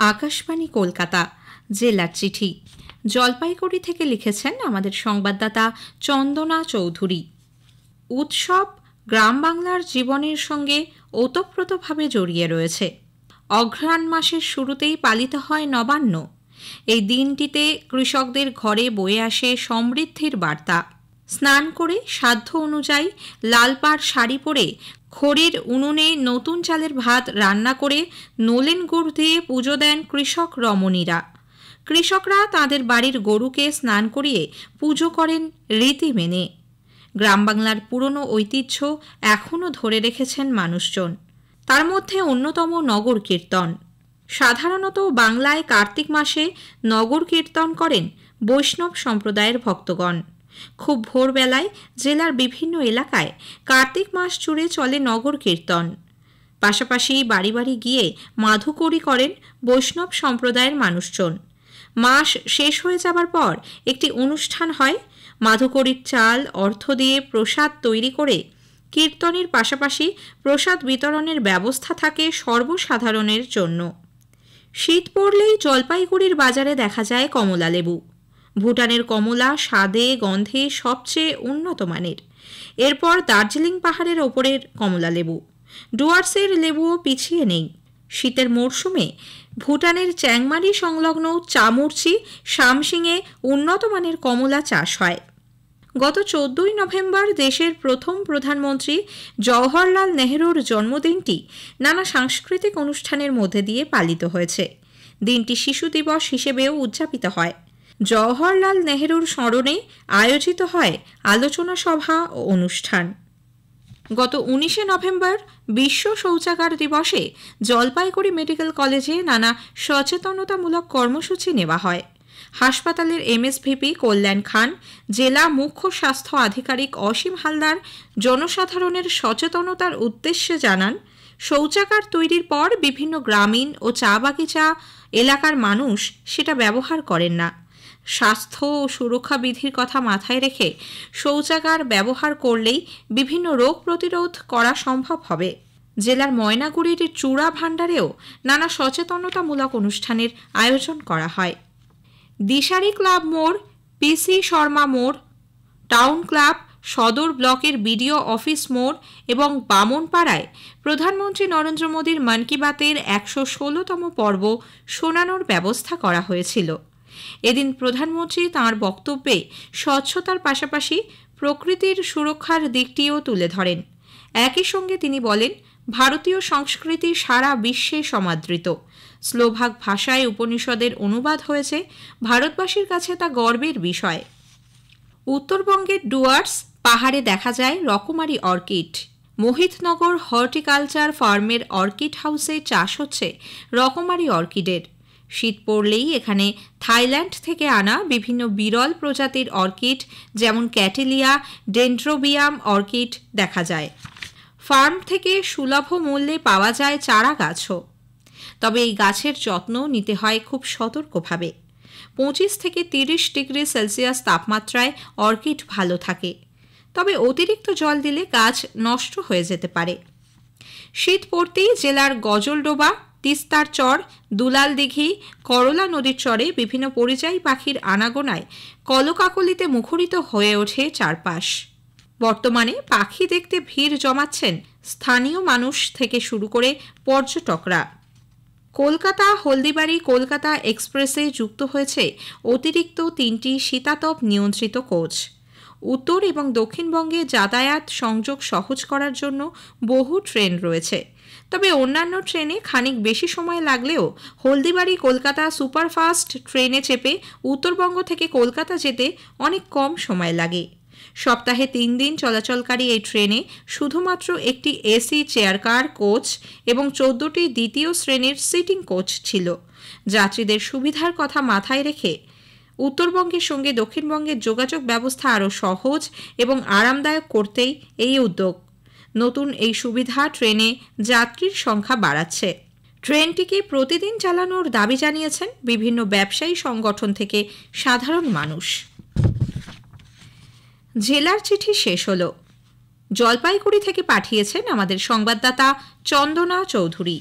আকাশবাণী কলকাতা জেলার চিঠি জলপাইগুড়ি থেকে লিখেছেন আমাদের সংবাদদাতা চন্দনা চৌধুরী। উৎসব গ্রাম বাংলার জীবনের সঙ্গে ওতপ্রোতভাবে জড়িয়ে রয়েছে। অঘ্রাণ মাসের শুরুতেই পালিত হয় নবান্ন। এই দিনটিতে কৃষকদের ঘরে বয়ে আসে সমৃদ্ধির বার্তা। স্নান করে সাধ্য অনুযায়ী লাল পাড় শাড়ি পরে খড়ির উনুনে নতুন চালের ভাত রান্না করে নলেন গুড় দিয়ে পুজো দেন কৃষক রমণীরা। কৃষকরা তাদের বাড়ির গরুকে স্নান করিয়ে পুজো করেন রীতি মেনে। গ্রাম বাংলার পুরনো ঐতিহ্য এখনও ধরে রেখেছেন মানুষজন। তার মধ্যে অন্যতম নগর কীর্তন। সাধারণত বাংলায় কার্তিক মাসে নগর কীর্তন করেন বৈষ্ণব সম্প্রদায়ের ভক্তগণ। খুব ভোরবেলায় জেলার বিভিন্ন এলাকায় কার্তিক মাস জুড়ে চলে নগর কীর্তন। পাশাপাশি বাড়ি বাড়ি গিয়ে মাধুকরী করেন বৈষ্ণব সম্প্রদায়ের মানুষজন। মাস শেষ হয়ে যাবার পর একটি অনুষ্ঠান হয়। মাধুকরীর চাল অর্থ দিয়ে প্রসাদ তৈরি করে কীর্তনের পাশাপাশি প্রসাদ বিতরণের ব্যবস্থা থাকে সর্বসাধারণের জন্য। শীত পড়লেই জলপাইগুড়ির বাজারে দেখা যায় কমলা লেবু। ভুটানের কমলা স্বাদে গন্ধে সবচেয়ে উন্নত মানের। এরপর দার্জিলিং পাহাড়ের ওপরের কমলা লেবু। ডুয়ার্সের লেবুও পিছিয়ে নেই। শীতের মরশুমে ভুটানের চ্যাংমারি সংলগ্ন চামুরচি শামসিংয়ে উন্নত মানের কমলা চাষ হয়। গত 14ই নভেম্বর দেশের প্রথম প্রধানমন্ত্রী জওহরলাল নেহরুর জন্মদিনটি নানা সাংস্কৃতিক অনুষ্ঠানের মধ্যে দিয়ে পালিত হয়েছে। দিনটি শিশু দিবস হিসেবেও উদযাপিত হয়। জওহরলাল নেহরুর স্মরণে আয়োজিত হয় আলোচনা সভা ও অনুষ্ঠান। গত 19শে নভেম্বর বিশ্ব শৌচাগার দিবসে জলপাইগুড়ি মেডিকেল কলেজে নানা সচেতনতামূলক কর্মসূচি নেওয়া হয়। হাসপাতালের এমএসভিপি কল্যাণ খান, জেলা মুখ্য স্বাস্থ্য আধিকারিক অসীম হালদার জনসাধারণের সচেতনতার উদ্দেশ্যে জানান, শৌচাগার তৈরির পর বিভিন্ন গ্রামীণ ও চা বাগিচা এলাকার মানুষ সেটা ব্যবহার করেন না। স্বাস্থ্য ও সুরক্ষা বিধির কথা মাথায় রেখে শৌচাগার ব্যবহার করলেই বিভিন্ন রোগ প্রতিরোধ করা সম্ভব হবে। জেলার ময়নাগুড়ির চূড়া ভাণ্ডারেও নানা সচেতনতামূলক অনুষ্ঠানের আয়োজন করা হয়। দিশারি ক্লাব মোড়, পিসি শর্মা মোড়, টাউন ক্লাব, সদর ব্লকের বিডিও অফিস মোড় এবং বামনপাড়ায় প্রধানমন্ত্রী নরেন্দ্র মোদীর মন কি বাতের 116তম পর্ব শোনানোর ব্যবস্থা করা হয়েছিল। এদিন প্রধানমন্ত্রী তাঁর বক্তব্যে স্বচ্ছতার পাশাপাশি প্রকৃতির সুরক্ষার দিকটিও তুলে ধরেন। একই সঙ্গে তিনি বলেন, ভারতীয় সংস্কৃতি সারা বিশ্বে সমাদৃত। স্লোভাক ভাষায় উপনিষদের অনুবাদ হয়েছে। ভারতবাসীর কাছে তা গর্বের বিষয়। উত্তরবঙ্গের ডুয়ার্স পাহাড়ে দেখা যায় রকমারি অর্কিড। মোহিতনগর হর্টিকালচার ফার্মের অর্কিড হাউসে চাষ হচ্ছে রকমারি অর্কিডের। শীত পড়লেই এখানে থাইল্যান্ড থেকে আনা বিভিন্ন বিরল প্রজাতির অর্কিড যেমন ক্যাটেলিয়া, ডেন্ড্রোবিয়াম অর্কিড দেখা যায়। ফার্ম থেকে সুলভ মূল্যে পাওয়া যায় চারা গাছও। তবে এই গাছের যত্ন নিতে হয় খুব সতর্কভাবে। 25 থেকে 30 ডিগ্রি সেলসিয়াস তাপমাত্রায় অর্কিড ভালো থাকে। তবে অতিরিক্ত জল দিলে গাছ নষ্ট হয়ে যেতে পারে। শীত পড়তেই জেলার গজলডোবা, তিস্তার চর, দুলাল দিঘি, করলা নদীর চরে বিভিন্ন পরিযায়ী পাখির আনাগোনায় কলকাকলিতে মুখরিত হয়ে ওঠে চারপাশ। বর্তমানে পাখি দেখতে ভিড় জমাচ্ছেন স্থানীয় মানুষ থেকে শুরু করে পর্যটকরা। কলকাতা হলদিবাড়ি কলকাতা এক্সপ্রেসে যুক্ত হয়েছে অতিরিক্ত 3টি শীতাতপ নিয়ন্ত্রিত কোচ। উত্তর এবং দক্ষিণবঙ্গে যাতায়াত সংযোগ সহজ করার জন্য বহু ট্রেন রয়েছে। তবে অন্যান্য ট্রেনে খানিক বেশি সময় লাগলেও হলদিবাড়ি কলকাতা সুপারফাস্ট ট্রেনে চেপে উত্তরবঙ্গ থেকে কলকাতা যেতে অনেক কম সময় লাগে। সপ্তাহে 3 দিন চলাচলকারী এই ট্রেনে শুধুমাত্র একটি এসি চেয়ার কার কোচ এবং 14টি দ্বিতীয় শ্রেণীর সিটিং কোচ ছিল। যাত্রীদের সুবিধার কথা মাথায় রেখে উত্তরবঙ্গের সঙ্গে দক্ষিণবঙ্গের যোগাযোগ ব্যবস্থা আরও সহজ এবং আরামদায়ক করতেই এই উদ্যোগ। নতুন এই সুবিধা ট্রেনে যাত্রীর সংখ্যা বাড়াচ্ছে। ট্রেনটিকে প্রতিদিন চালানোর দাবি জানিয়েছেন বিভিন্ন ব্যবসায়ী সংগঠন থেকে সাধারণ মানুষ। জেলার চিঠি শেষ হলো। জলপাইগুড়ি থেকে পাঠিয়েছেন আমাদের সংবাদদাতা চন্দনা চৌধুরী।